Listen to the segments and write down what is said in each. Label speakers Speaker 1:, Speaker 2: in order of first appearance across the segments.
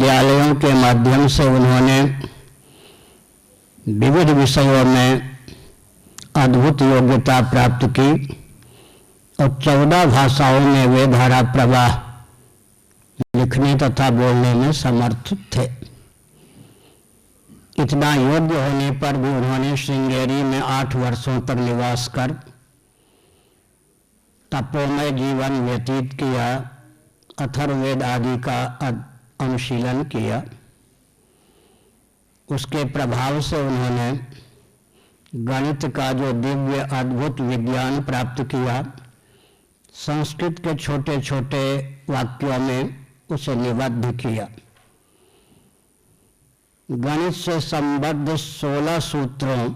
Speaker 1: विद्यालयों के माध्यम से उन्होंने विविध विषयों में अद्भुत योग्यता प्राप्त की और 14 भाषाओं में वे धारा प्रवाह लिखने तथा बोलने में समर्थ थे। इतना योग्य होने पर भी उन्होंने श्रृंगेरी में 8 वर्षों तक निवास कर तपोमय जीवन व्यतीत किया, अथर्ववेद आदि का अनुशीलन किया। उसके प्रभाव से उन्होंने गणित का जो दिव्य अद्भुत विज्ञान प्राप्त किया, संस्कृत के छोटे छोटे वाक्यों में उसे निबद्ध किया। गणित से संबद्ध 16 सूत्रों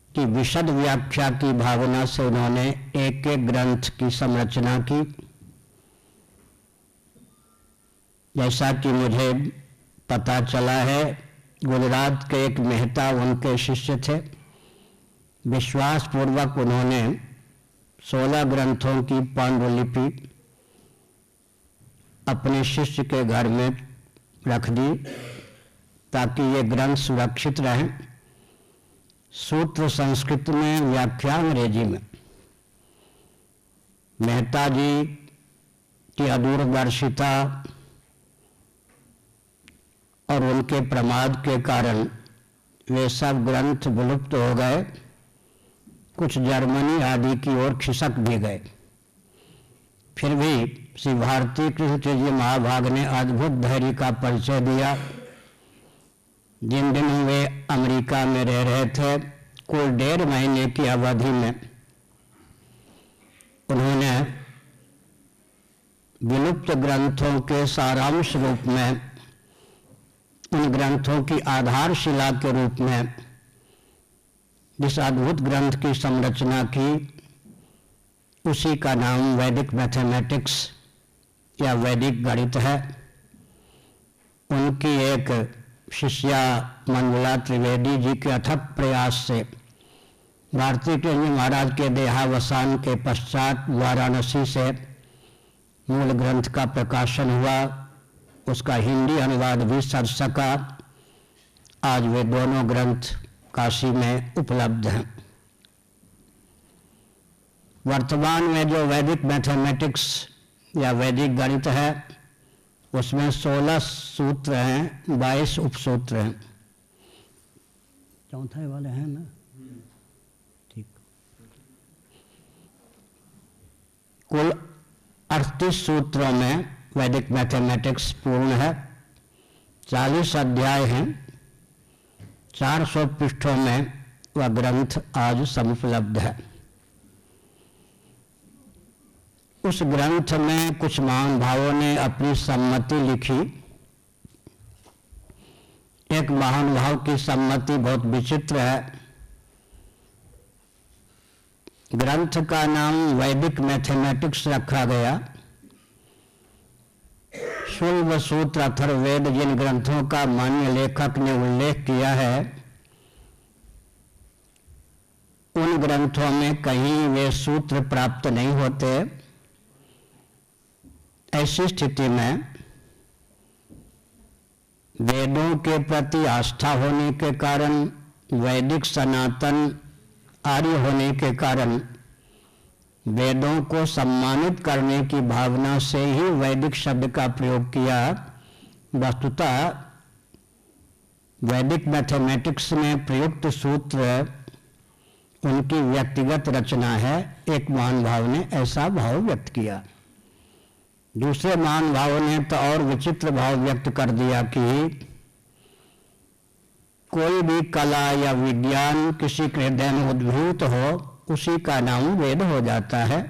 Speaker 1: की विशद व्याख्या की भावना से उन्होंने एक एक ग्रंथ की संरचना की। जैसा कि मुझे पता चला है, गुजरात के एक मेहता उनके शिष्य थे। विश्वास पूर्वक उन्होंने 16 ग्रंथों की पांडुलिपि अपने शिष्य के घर में रख दी ताकि ये ग्रंथ सुरक्षित रहें। सूत्र संस्कृत में, व्याख्या अंग्रेजी में। मेहता जी की अदूरदर्शिता और उनके प्रमाद के कारण वे सब ग्रंथ विलुप्त हो गए, कुछ जर्मनी आदि की ओर खिसक भी गए। फिर भी श्री भारती कृष्ण जी महाभाग ने अद्भुत धैर्य का परिचय दिया। जिन दिनों वे अमेरिका में रह रहे थे, कुल 1.5 महीने की अवधि में उन्होंने विलुप्त ग्रंथों के सारांश रूप में, उन ग्रंथों की आधारशिला के रूप में जिस अद्भुत ग्रंथ की संरचना की, उसी का नाम वैदिक मैथमेटिक्स या वैदिक गणित है। उनकी एक शिष्या मंजुला त्रिवेदी जी के अथक प्रयास से भारती कृष्ण महाराज के देहावसान के पश्चात वाराणसी से मूल ग्रंथ का प्रकाशन हुआ। उसका हिंदी अनुवाद भी सर सका। आज वे दोनों ग्रंथ काशी में उपलब्ध हैं। वर्तमान में जो वैदिक मैथमेटिक्स या वैदिक गणित है, उसमें 16 सूत्र हैं, 22 उपसूत्र हैं। चौथे वाले हैं ना? ठीक। कुल 38 सूत्रों में वैदिक मैथमेटिक्स पूर्ण है। 40 अध्याय हैं। 400 पृष्ठों में वह ग्रंथ आज समुपलब्ध है। उस ग्रंथ में कुछ महानुभावों ने अपनी सम्मति लिखी। एक महानुभाव की सम्मति बहुत विचित्र है। ग्रंथ का नाम वैदिक मैथमेटिक्स रखा गया। शुल्ब सूत्र अथर्ववेद जिन ग्रंथों का मान्य लेखक ने उल्लेख किया है, उन ग्रंथों में कहीं वे सूत्र प्राप्त नहीं होते। ऐसी स्थिति में वेदों के प्रति आस्था होने के कारण, वैदिक सनातन आर्य होने के कारण, वेदों को सम्मानित करने की भावना से ही वैदिक शब्द का प्रयोग किया। वस्तुतः वैदिक मैथमेटिक्स में प्रयुक्त सूत्र उनकी व्यक्तिगत रचना है। एक महानुभाव ने ऐसा भाव व्यक्त किया। दूसरे महानुभावों ने तो और विचित्र भाव व्यक्त कर दिया कि कोई भी कला या विज्ञान किसी के हृदय में उद्भूत हो, उसी का नाम वेद हो जाता है।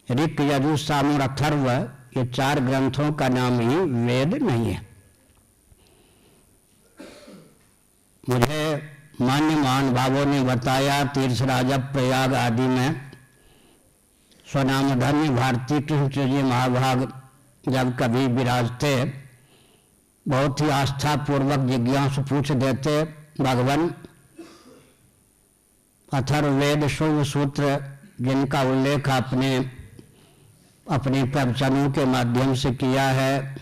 Speaker 1: ऋक्, यजुः, साम और अथर्व, ये 4 ग्रंथों का नाम ही वेद नहीं है। मुझे मान्य महानुभावों ने बताया, तीर्थराज प्रयाग आदि में स्वनामधन्य भारती कृष्ण जी महाभाग जब कभी विराजते, बहुत ही आस्थापूर्वक जिज्ञासु पूछ देते, भगवान अथर्ववेद शुल्ब सूत्र जिनका उल्लेख आपने अपने प्रवचनों के माध्यम से किया है,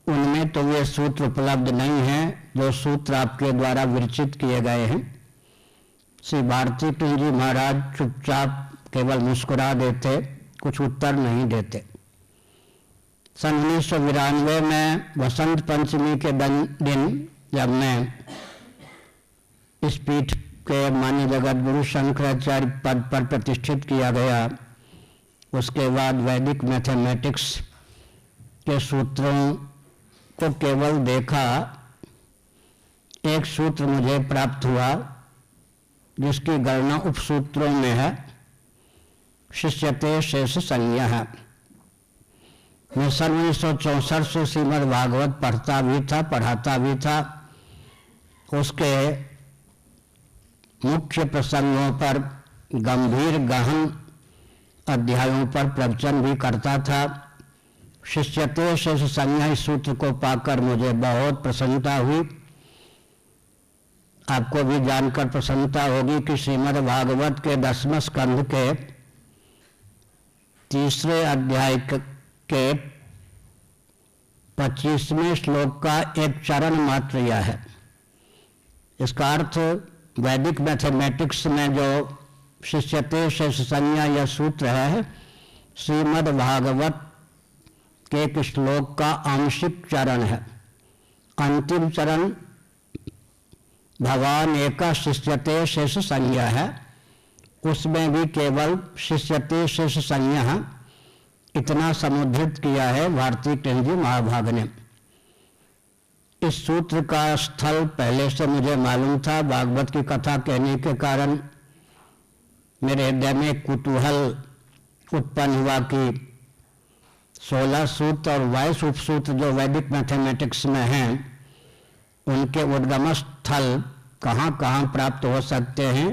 Speaker 1: उनमें तो वे सूत्र उपलब्ध नहीं हैं जो सूत्र आपके द्वारा विरचित किए गए हैं। श्री भारती कृष्ण जी महाराज चुपचाप केवल मुस्कुरा देते, कुछ उत्तर नहीं देते। सन 1992 में वसंत पंचमी के दिन जब मैं इस पीठ के मान्य जगत गुरु शंकराचार्य पद पर प्रतिष्ठित किया गया, उसके बाद वैदिक मैथमेटिक्स के सूत्रों को केवल देखा। एक सूत्र मुझे प्राप्त हुआ जिसकी गणना उपसूत्रों में है, शिष्यते शेष संज्ञा है। मैं सन 1964 से श्रीमद् भागवत पढ़ता भी था, पढ़ाता भी था। उसके मुख्य प्रसंगों पर, गंभीर गहन अध्यायों पर प्रवचन भी करता था। शिष्यते शेष संज्ञा इस सूत्र को पाकर मुझे बहुत प्रसन्नता हुई। आपको भी जानकर प्रसन्नता होगी कि श्रीमद् भागवत के 10वें स्कंध के 3रे अध्याय के 25वें श्लोक का एक चरण मात्र यह है। इसका अर्थ वैदिक मैथमेटिक्स में जो शिष्यते शेष संज्ञा यह सूत्र है, श्रीमद् भागवत के एक श्लोक का आंशिक चरण है। अंतिम चरण भवान एका शिष्यते शेष संज्ञा है, उसमें भी केवल शिष्यते शेष संज्ञा इतना समुद्रित किया है भारती कृष्ण जी महाभाग ने। इस सूत्र का स्थल पहले से मुझे मालूम था। भागवत की कथा कहने के कारण मेरे हृदय में कुतूहल उत्पन्न हुआ कि 16 सूत्र और 22 उपसूत्र जो वैदिक मैथमेटिक्स में हैं, उनके उद्गम स्थल कहाँ कहाँ प्राप्त हो सकते हैं।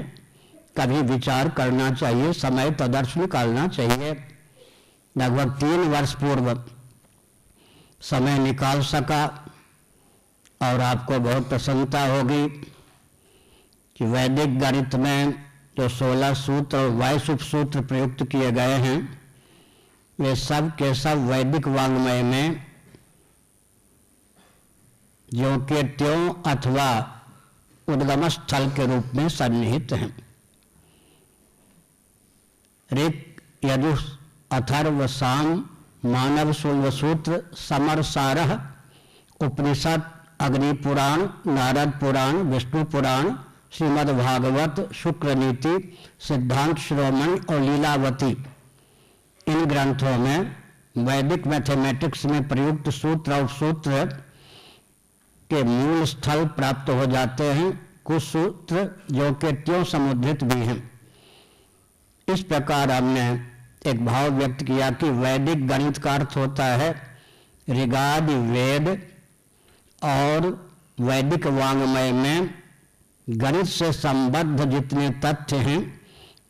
Speaker 1: कभी विचार करना चाहिए, समय तदर्श निकालना चाहिए। लगभग 3 वर्ष पूर्व समय निकाल सका और आपको बहुत प्रसन्नता होगी कि वैदिक गणित में जो 16 सूत्र और 22 उपसूत्र प्रयुक्त किए गए हैं, वे सब के सब वैदिक वाङ्मय में ज्यों के त्यों अथवा उद्गम स्थल के रूप में सन्निहित हैं। ऋक्, यजुः, अथर्व, साम, मानव, शूल्व सूत्र, समर, सारः, उपनिषद, अग्नि पुराण, नारद पुराण, विष्णु पुराण, श्रीमद् भागवत, शुक्र नीति, सिद्धांत शिरोमणि और लीलावती, इन ग्रंथों में वैदिक मैथमेटिक्स में प्रयुक्त सूत्र और सूत्र के मूल स्थल प्राप्त हो जाते हैं। कुछ सूत्र जो कि त्यों समुद्रित भी हैं। इस प्रकार हमने एक भाव व्यक्त किया कि वैदिक गणित का अर्थ होता है ऋगादि वेद, और वैदिक वाङ्मय में गणित से संबद्ध जितने तथ्य हैं,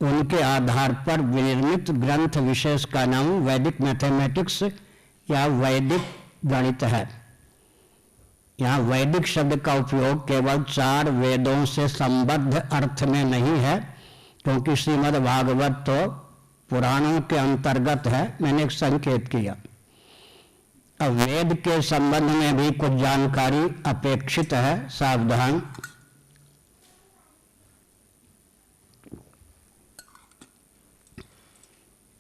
Speaker 1: उनके आधार पर विनिर्मित ग्रंथ विशेष का नाम वैदिक मैथमेटिक्स या वैदिक गणित है। यहाँ वैदिक शब्द का उपयोग केवल 4 वेदों से संबद्ध अर्थ में नहीं है, क्योंकि श्रीमद् भागवत तो पुराणों के अंतर्गत है। मैंने एक संकेत किया। अब वेद के संबंध में भी कुछ जानकारी अपेक्षित है, सावधान।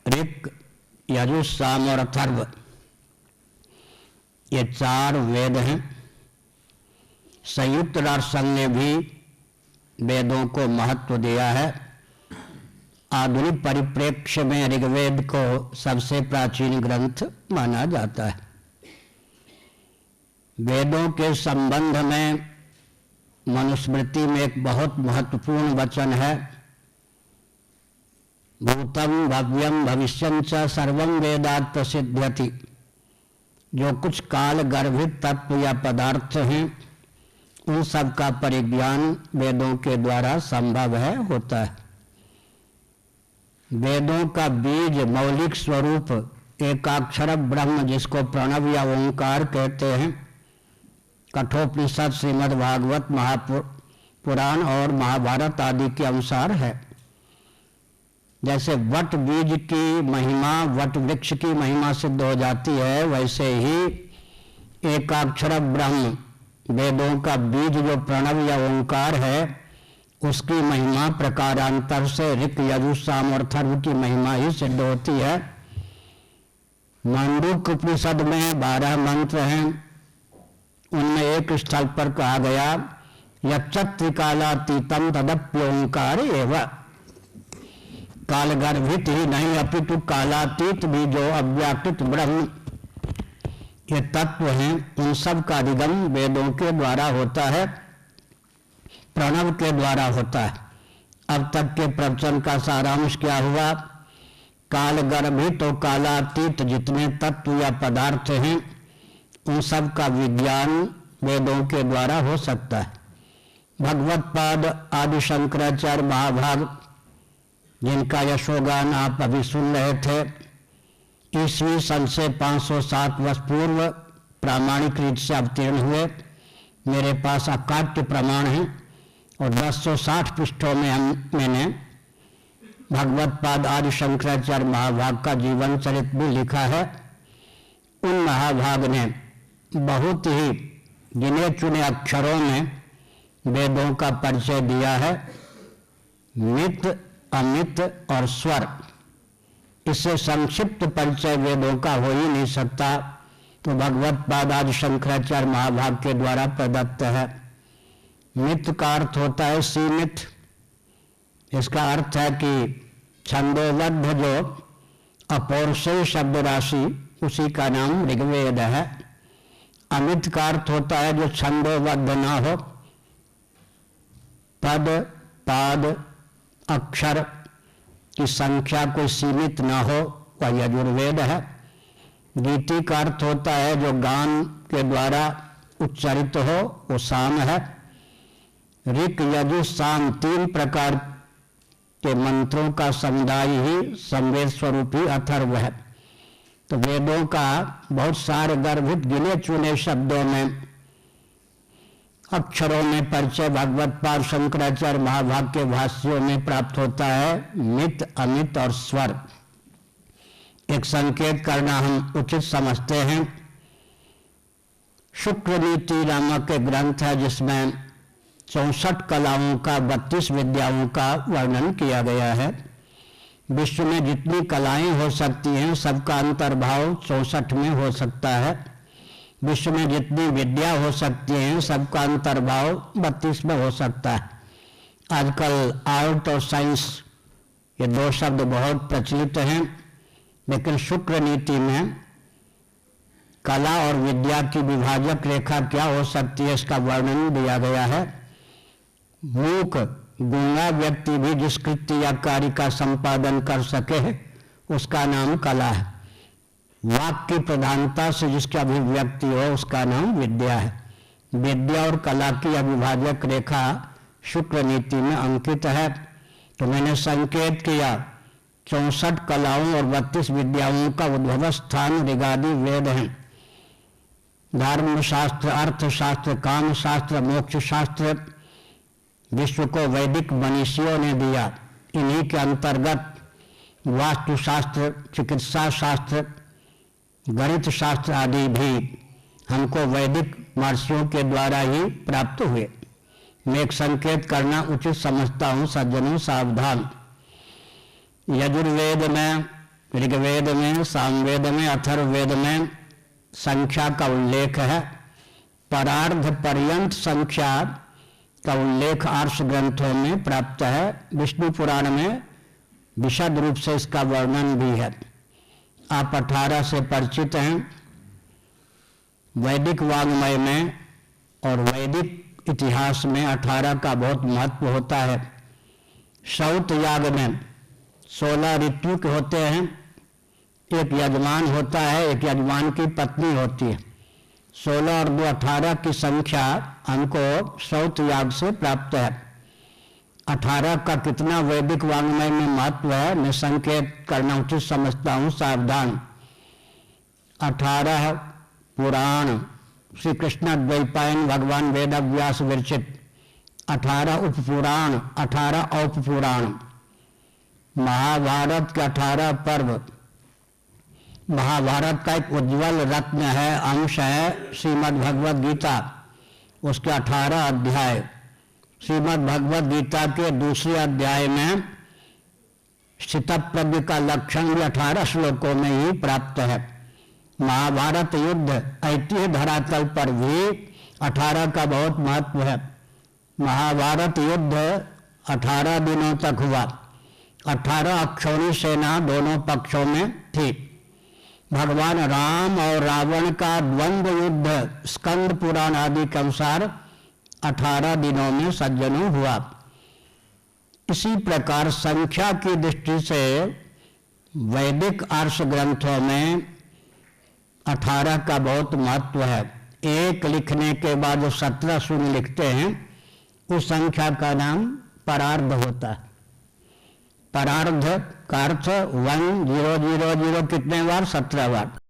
Speaker 1: ऋक्, यजुः, साम और अथर्व, ये 4 वेद हैं। संयुक्त राष्ट्र संघ ने भी वेदों को महत्व दिया है। आधुनिक परिप्रेक्ष्य में ऋग्वेद को सबसे प्राचीन ग्रंथ माना जाता है। वेदों के संबंध में मनुस्मृति में एक बहुत महत्वपूर्ण वचन है, भूतम भव्यम भविष्यं च सर्वं वेदात् प्रसिद्ध्यति। जो कुछ काल गर्भित तत्व या पदार्थ हैं, उन सब का परिज्ञान वेदों के द्वारा संभव है, होता है। वेदों का बीज मौलिक स्वरूप एकाक्षर ब्रह्म, जिसको प्रणव या ओंकार कहते हैं, कठोपनिषद, श्रीमद् भागवत, महापुराण और महाभारत आदि के अनुसार है। जैसे वट बीज की महिमा वट वृक्ष की महिमा सिद्ध हो जाती है, वैसे ही एकाक्षर ब्रह्म वेदों का बीज जो प्रणव या ओंकार है उसकी महिमा प्रकारांतर से ऋक यजु साम और अथर्व की महिमा ही सिद्ध होती है। मांडूक्य उपनिषद में 12 मंत्र हैं, उनमें एक स्थल पर कहा गया यच्चत्रिकालातीतम तदप्योंकार एवं, कालगर्भित ही नहीं अपितु कालातीत भी जो अव्याकृत ब्रह्म ये तत्व हैं, उन सब का अधिगम वेदों के द्वारा होता है, प्रणव के द्वारा होता है। अब तक के प्रवचन का सारांश क्या हुआ? कालगर्भित और कालातीत जितने तत्व या पदार्थ हैं उन सब का विज्ञान वेदों के द्वारा हो सकता है। भगवत्पाद आदि शंकराचार्य महाभाग जिनका यशोगान आप अभी सुन रहे थे, ईस्वी सन से 507 वर्ष पूर्व प्रामाणिक रीत से अवतीर्ण हुए। मेरे पास अकाट्य प्रमाण है और 1060 पृष्ठों में मैंने भगवत्पाद आदि शंकराचार्य महाभाग का जीवन चरित्र भी लिखा है। उन महाभाग ने बहुत ही गिने चुने अक्षरों में वेदों का परिचय दिया है, मित अमित और स्वर। इससे संक्षिप्त परिचय वेदों का हो ही नहीं सकता, तो भगवत्पाद आदि शंकराचार्य महाभाग के द्वारा प्रदत्त है। मित का अर्थ होता है सीमित, इसका अर्थ है कि छंदोबद्ध जो अपौरुषेय शब्द राशि उसी का नाम ऋग्वेद है। अमित का अर्थ होता है जो छंदोबद्ध ना हो, पद पाद अक्षर की संख्या कोई सीमित ना हो, वह यजुर्वेद है। गीति का अर्थ होता है जो गान के द्वारा उच्चारित हो, वो साम है। ऋक यजु साम 3 प्रकार के मंत्रों का समुदाय ही संवेद स्वरूपी अथर्व है। तो वेदों का बहुत सारे गर्भित गिने चुने शब्दों में अक्षरों में परिचय भगवत्पाद शंकराचार्य महाभाग के भाष्यों में प्राप्त होता है, मित अमित और स्वर। एक संकेत करना हम उचित समझते हैं। शुक्र नीति नामक एक ग्रंथ है जिसमें 64 कलाओं का 32 विद्याओं का वर्णन किया गया है। विश्व में जितनी कलाएं हो सकती हैं सबका अंतर्भाव 64 में हो सकता है। विश्व में जितनी विद्या हो सकती हैं सबका अंतर्भाव 32 में हो सकता है। आजकल आर्ट और साइंस ये 2 शब्द बहुत प्रचलित हैं, लेकिन शुक्र नीति में कला और विद्या की विभाजक रेखा क्या हो सकती है इसका वर्णन दिया गया है। मूक गूंगा व्यक्ति भी जिस कृत्य या कार्य का संपादन कर सके उसका नाम कला है। वाक्य की प्रधानता से जिसकी अभिव्यक्ति हो उसका नाम विद्या है। विद्या और कला की अविभाजक रेखा शुक्र नीति में अंकित है। तो मैंने संकेत किया 64 कलाओं और 32 विद्याओं का उद्भव स्थान ऋगादि वेद हैं। धर्म शास्त्र, अर्थशास्त्र, काम शास्त्र, मोक्ष शास्त्र विश्व को वैदिक मनीषियों ने दिया। इन्हीं के अंतर्गत वास्तुशास्त्र, चिकित्सा शास्त्र, गणित शास्त्र आदि भी हमको वैदिक महर्षियों के द्वारा ही प्राप्त हुए। मैं एक संकेत करना उचित समझता हूँ, सज्जनों सावधान। यजुर्वेद में, ऋग्वेद में, सामवेद में, अथर्ववेद में संख्या का उल्लेख है। परार्ध पर्यंत संख्या का उल्लेख आर्ष ग्रंथों में प्राप्त है। विष्णु पुराण में विशद रूप से इसका वर्णन भी है। आप 18 से परिचित हैं। वैदिक वाङ्मय में और वैदिक इतिहास में 18 का बहुत महत्व होता है। श्रौत याग में 16 ऋतु के होते हैं। एक यजमान होता है, एक यजमान की पत्नी होती है। 16 और 2 18 की संख्या हमको श्रौत याग से प्राप्त है। 18 का कितना वैदिक वाङ्मय में महत्व है मैं संकेत करना उचित समझता हूँ, सावधान। 18 पुराण श्री कृष्ण द्वैपायन भगवान वेद व्यास विरचित, 18 उपपुराण, 18 औपपुराण। महाभारत के 18 पर्व, महाभारत का एक उज्ज्वल रत्न है, अंश है श्रीमद् भगवद गीता, उसके 18 अध्याय। श्रीमद् भगवद गीता के दूसरे अध्याय में स्थितप्रज्ञ का लक्षण भी 18 श्लोकों में ही प्राप्त है। महाभारत युद्ध ऐतिह्य धरातल पर भी 18 का बहुत महत्व है। महाभारत युद्ध 18 दिनों तक हुआ। 18 अक्षौणी सेना दोनों पक्षों में थी। भगवान राम और रावण का द्वंद्व युद्ध स्कंद पुराण आदि के अनुसार 18 दिनों में सज्जनों हुआ। इसी प्रकार संख्या की दृष्टि से वैदिक आर्ष ग्रंथों में 18 का बहुत महत्व है। एक लिखने के बाद जो 17 शून्य लिखते हैं उस संख्या का नाम परार्ध होता है। परार्ध का अर्थ 1000 कितने बार? 17 बार।